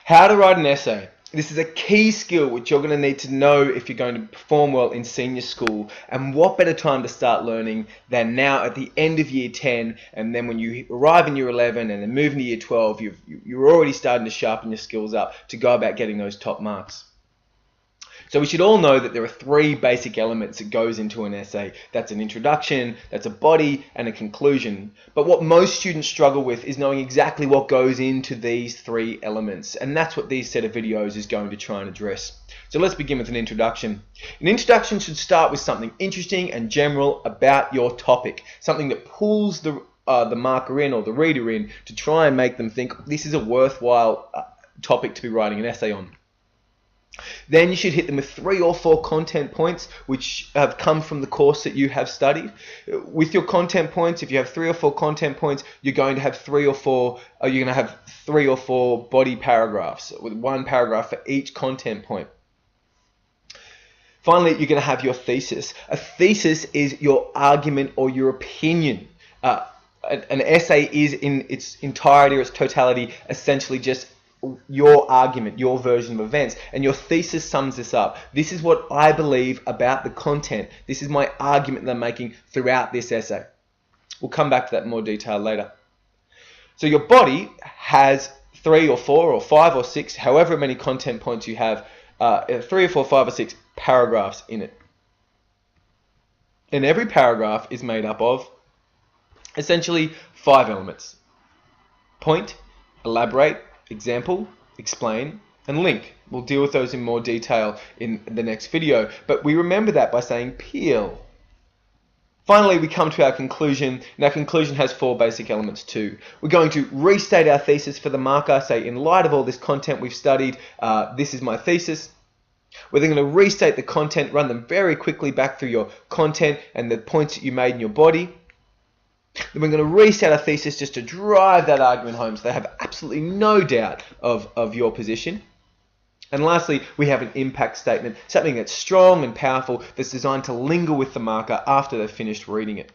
How to write an essay. This is a key skill which you're going to need to know if you're going to perform well in senior school, and what better time to start learning than now at the end of year 10, and then when you arrive in year 11 and then move into year 12, you're already starting to sharpen your skills up to go about getting those top marks. So we should all know that there are three basic elements that goes into an essay. That's an introduction, that's a body, and a conclusion. But what most students struggle with is knowing exactly what goes into these three elements. And that's what this set of videos is going to try and address. So let's begin with an introduction. An introduction should start with something interesting and general about your topic. Something that pulls the marker in or the reader in to try and make them think this is a worthwhile topic to be writing an essay on. Then you should hit them with 3 or 4 content points which have come from the course that you have studied. With your content points, if you have 3 or 4 content points, you're going to have 3 or 4 body paragraphs with 1 paragraph for each content point. Finally, you're going to have your thesis. A thesis is your argument or your opinion. An essay is in its entirety or its totality essentially just your argument, your version of events, and your thesis sums this up. This is what I believe about the content. This is my argument that I'm making throughout this essay. We'll come back to that in more detail later. So your body has 3 or 4 or 5 or 6, however many content points you have, 3 or 4, 5 or 6 paragraphs in it. And every paragraph is made up of essentially 5 elements: point, elaborate, example, explain, and link. We'll deal with those in more detail in the next video, but we remember that by saying peel. Finally, we come to our conclusion, and our conclusion has 4 basic elements too. We're going to restate our thesis for the marker, say in light of all this content we've studied, this is my thesis. We're then going to restate the content, run them very quickly back through your content and the points that you made in your body. Then we're going to restate our thesis just to drive that argument home so they have absolutely no doubt of your position. And lastly, we have an impact statement, something that's strong and powerful that's designed to linger with the marker after they've finished reading it.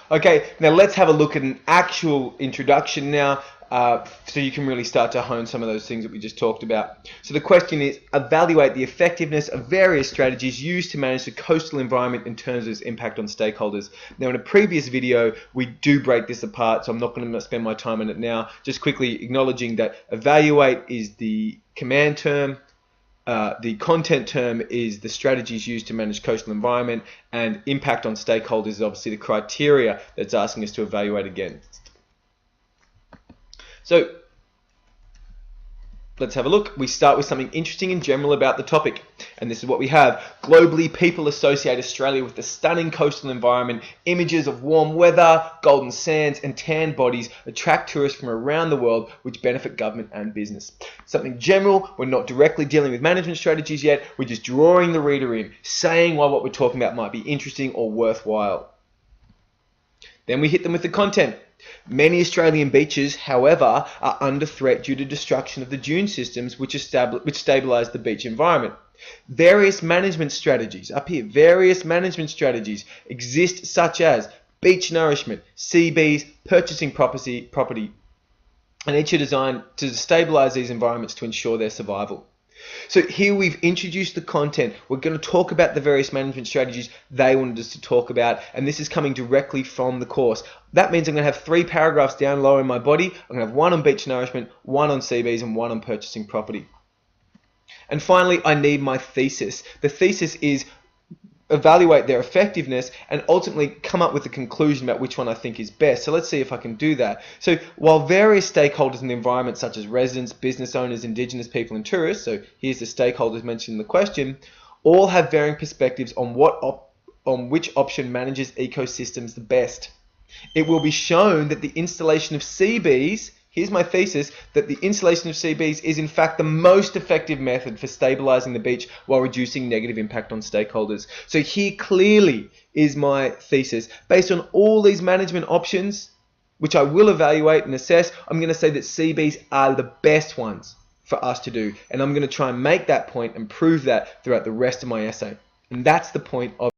Okay, now let's have a look at an actual introduction now, so you can really start to hone some of those things that we just talked about. So the question is, evaluate the effectiveness of various strategies used to manage the coastal environment in terms of its impact on stakeholders. Now in a previous video, we do break this apart, so I'm not going to spend my time on it now. Just quickly acknowledging that evaluate is the command term, the content term is the strategies used to manage coastal environment, and impact on stakeholders is obviously the criteria that's asking us to evaluate against. So let's have a look. We start with something interesting and general about the topic. And this is what we have. Globally, people associate Australia with the stunning coastal environment. Images of warm weather, golden sands, and tan bodies attract tourists from around the world, which benefit government and business. Something general. We're not directly dealing with management strategies yet. We're just drawing the reader in, saying why what we're talking about might be interesting or worthwhile. Then we hit them with the content. Many Australian beaches, however, are under threat due to destruction of the dune systems which stabilise the beach environment. Various management strategies, up here, various management strategies exist, such as beach nourishment, CBs, purchasing property, and each are designed to stabilise these environments to ensure their survival. So here we've introduced the content. We're going to talk about the various management strategies they wanted us to talk about, and this is coming directly from the course. That means I'm going to have 3 paragraphs down low in my body. I'm going to have 1 on beach nourishment, 1 on CBs, and 1 on purchasing property. And finally, I need my thesis. The thesis is evaluate their effectiveness and ultimately come up with a conclusion about which one I think is best. So let's see if I can do that. So while various stakeholders in the environment, such as residents, business owners, Indigenous people, and tourists, so here's the stakeholders mentioned in the question, all have varying perspectives on which option manages ecosystems the best. It will be shown that the installation of CBs, here's my thesis, that the installation of CBs is in fact the most effective method for stabilising the beach while reducing negative impact on stakeholders. So here clearly is my thesis. Based on all these management options, which I will evaluate and assess, I'm going to say that CBs are the best ones for us to do. And I'm going to try and make that point and prove that throughout the rest of my essay. And that's the point of